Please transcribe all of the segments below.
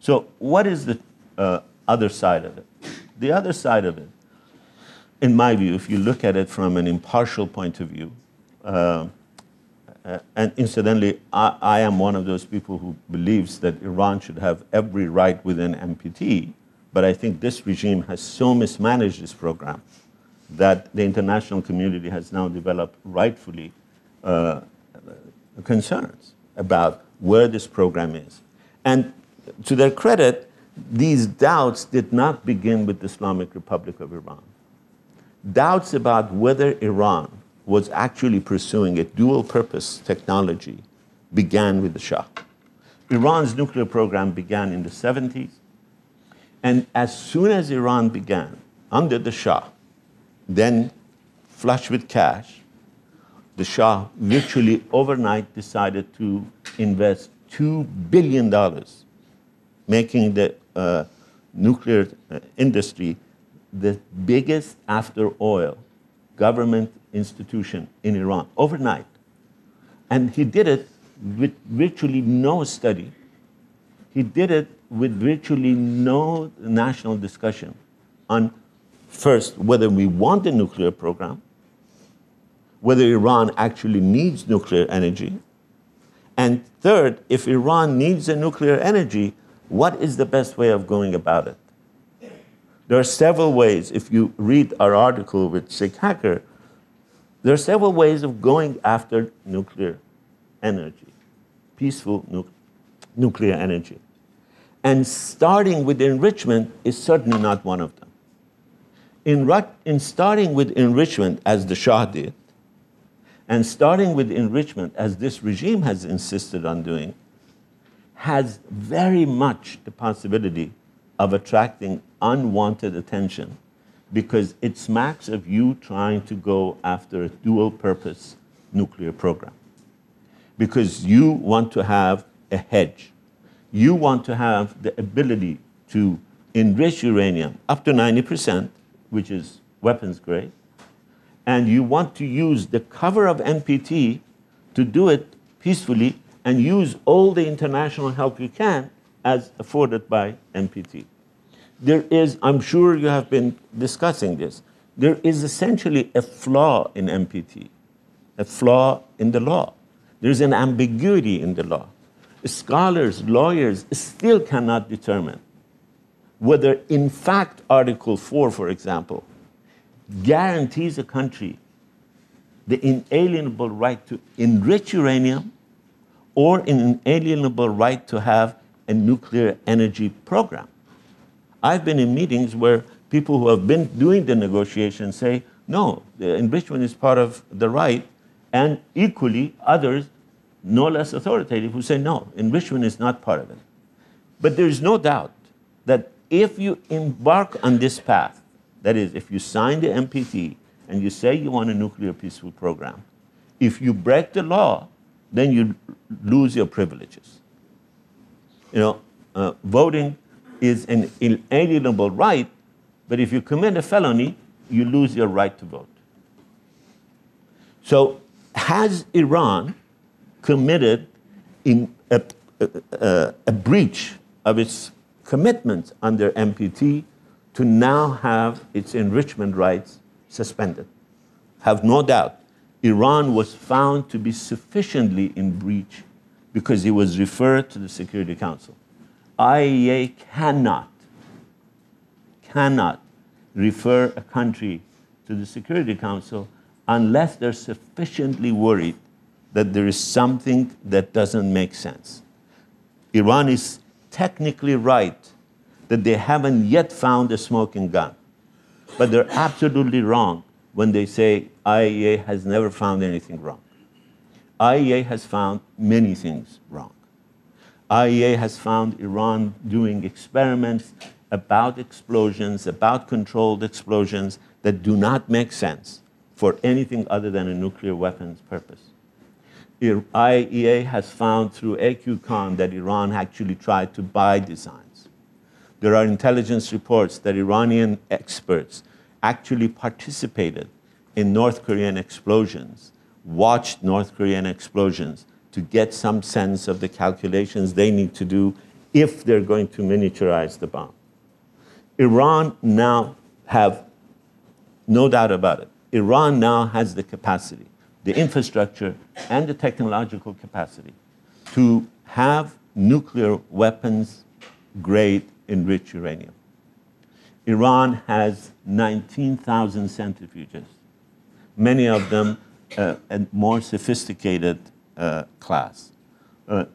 So what is the other side of it? The other side of it, in my view, if you look at it from an impartial point of view, and incidentally, I am one of those people who believes that Iran should have every right within NPT, but I think this regime has so mismanaged this program that the international community has now developed rightfully concerns about where this program is. And to their credit, these doubts did not begin with the Islamic Republic of Iran. Doubts about whether Iran was actually pursuing a dual-purpose technology began with the Shah. Iran's nuclear program began in the 70s, and as soon as Iran began, under the Shah, then flush with cash, the Shah virtually overnight decided to invest $2 billion, making the nuclear industry the biggest after oil government institution in Iran overnight. And he did it with virtually no study. He did it with virtually no national discussion on, first, whether we want a nuclear program, whether Iran actually needs nuclear energy, and third, if Iran needs a nuclear energy, what is the best way of going about it? There are several ways. If you read our article with Sikh Hacker, there are several ways of going after nuclear energy, peaceful nuclear energy. And starting with enrichment is certainly not one of them. In starting with enrichment, as the Shah did, and starting with enrichment, as this regime has insisted on doing, has very much the possibility of attracting unwanted attention, because it smacks of you trying to go after a dual-purpose nuclear program. Because you want to have a hedge. You want to have the ability to enrich uranium up to 90%, which is weapons grade, and you want to use the cover of NPT to do it peacefully and use all the international help you can as afforded by NPT. There is, I'm sure you have been discussing this, there is essentially a flaw in NPT, a flaw in the law. There's an ambiguity in the law. Scholars, lawyers still cannot determine whether, in fact, Article 4, for example, guarantees a country the inalienable right to enrich uranium or an inalienable right to have a nuclear energy program. I've been in meetings where people who have been doing the negotiations say, no, the enrichment is part of the right, and equally others, no less authoritative, who say, no, enrichment is not part of it. But there is no doubt that if you embark on this path, that is, if you sign the NPT and you say you want a nuclear peaceful program, if you break the law, then you lose your privileges. You know, voting is an inalienable right, but if you commit a felony, you lose your right to vote. So has Iran committed in a breach of its commitment under NPT to now have its enrichment rights suspended? Have no doubt, Iran was found to be sufficiently in breach because it was referred to the Security Council. IAEA cannot refer a country to the Security Council unless they're sufficiently worried that there is something that doesn't make sense. Iran is technically right that they haven't yet found a smoking gun, but they're absolutely wrong when they say IAEA has never found anything wrong. IAEA has found many things wrong. IAEA has found Iran doing experiments about explosions, about controlled explosions that do not make sense for anything other than a nuclear weapons purpose. IAEA has found through AQCon that Iran actually tried to buy designs. There are intelligence reports that Iranian experts actually participated in North Korean explosions, watched North Korean explosions to get some sense of the calculations they need to do if they're going to miniaturize the bomb. Iran now have, no doubt about it, Iran now has the capacity, the infrastructure, and the technological capacity to have nuclear weapons grade enriched uranium. Iran has 19,000 centrifuges, many of them a more sophisticated class.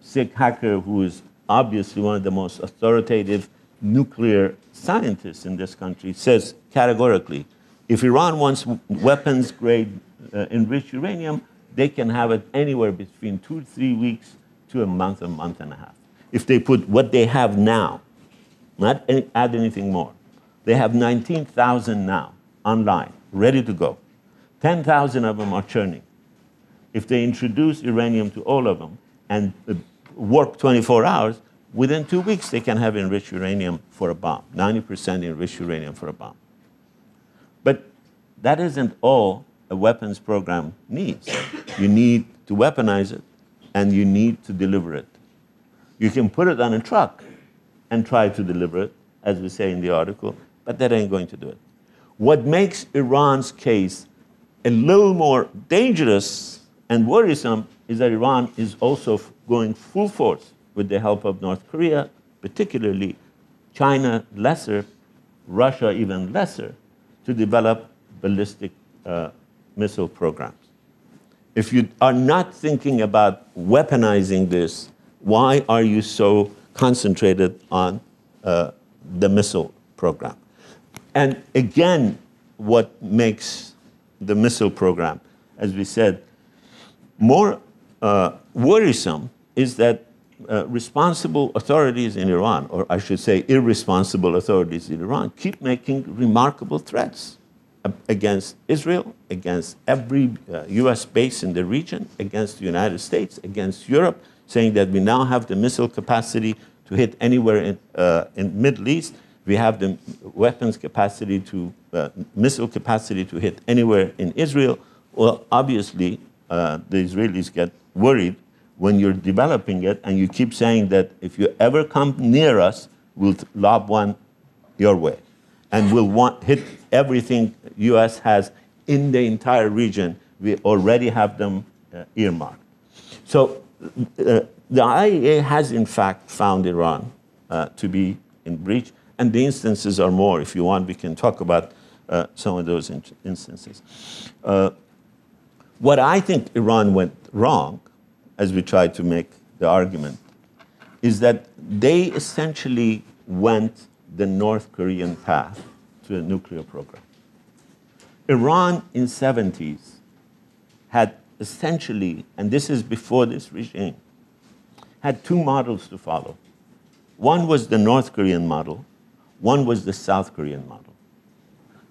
Sig Hacker, who is obviously one of the most authoritative nuclear scientists in this country, says categorically, if Iran wants weapons-grade enriched uranium, they can have it anywhere between 2 to 3 weeks to a month and a half. If they put what they have now, not add anything more. They have 19,000 now online, ready to go. 10,000 of them are churning. If they introduce uranium to all of them and work 24 hours, within 2 weeks they can have enriched uranium for a bomb, 90% enriched uranium for a bomb. But that isn't all a weapons program needs. You need to weaponize it, and you need to deliver it. You can put it on a truck and try to deliver it, as we say in the article, but that ain't going to do it. What makes Iran's case a little more dangerous and worrisome is that Iran is also going full force with the help of North Korea, particularly China lesser, Russia even lesser, to develop ballistic missile programs. If you are not thinking about weaponizing this, why are you so concentrated on the missile program? And again, what makes the missile program, as we said, more worrisome is that responsible authorities in Iran, or I should say irresponsible authorities in Iran, keep making remarkable threats against Israel, against every US base in the region, against the United States, against Europe, saying that we now have the missile capacity to hit anywhere in Middle East. We have the weapons capacity to, missile capacity to hit anywhere in Israel. Well, obviously, the Israelis get worried when you're developing it and you keep saying that if you ever come near us, we'll lob one your way. And we'll hit everything US has in the entire region. We already have them earmarked. So the IAEA has, in fact, found Iran to be in breach. And the instances are more. If you want, we can talk about some of those instances. What I think Iran went wrong, as we tried to make the argument, is that they essentially went the North Korean path to a nuclear program. Iran in the 70s had essentially, and this is before this regime, had two models to follow. One was the North Korean model, one was the South Korean model.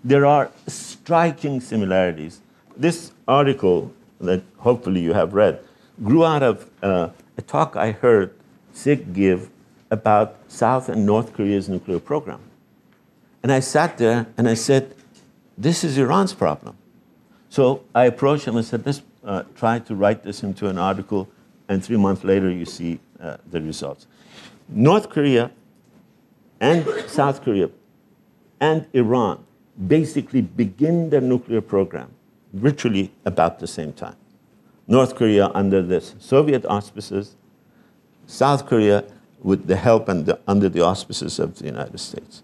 There are striking similarities. This article that hopefully you have read grew out of a talk I heard Sig give about South and North Korea's nuclear program. And I sat there and I said, this is Iran's problem. So I approached him and said, let's try to write this into an article, and 3 months later you see the results. North Korea and South Korea and Iran basically begin their nuclear program virtually about the same time. North Korea under the Soviet auspices, South Korea with the help and under the auspices of the United States.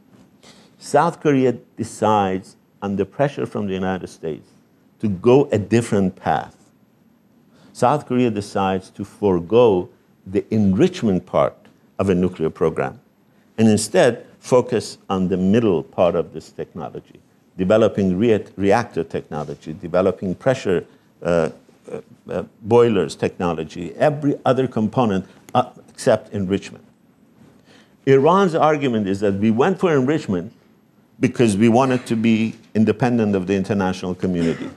South Korea decides, under pressure from the United States, to go a different path. South Korea decides to forego the enrichment part of a nuclear program and instead focus on the middle part of this technology, developing reactor technology, developing pressure boilers technology, every other component except enrichment. Iran's argument is that we went for enrichment because we wanted to be independent of the international community.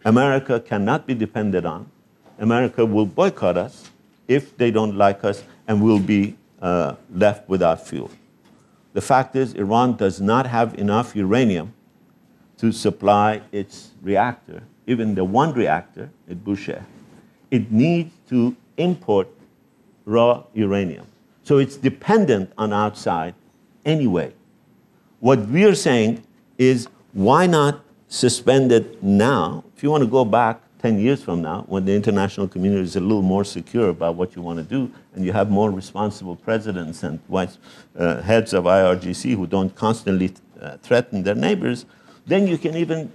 America cannot be depended on. America will boycott us if they don't like us, and we'll be left without fuel. The fact is, Iran does not have enough uranium to supply its reactor, even the one reactor at Bushehr. It needs to import raw uranium. So it's dependent on outside anyway. What we are saying is, why not suspend it now? If you want to go back 10 years from now, when the international community is a little more secure about what you want to do, and you have more responsible presidents and heads of IRGC who don't constantly threaten their neighbors, then you can even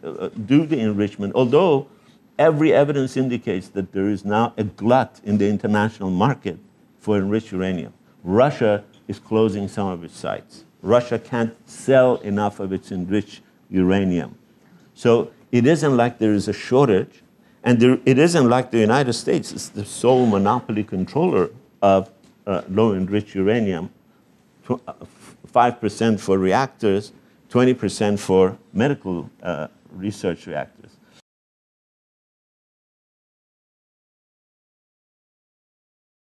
do the enrichment. Although every evidence indicates that there is now a glut in the international market for enriched uranium. Russia is closing some of its sites. Russia can't sell enough of its enriched uranium. So it isn't like there is a shortage, and it isn't like the United States is the sole monopoly controller of low-enriched uranium, 5% for reactors, 20% for medical research reactors.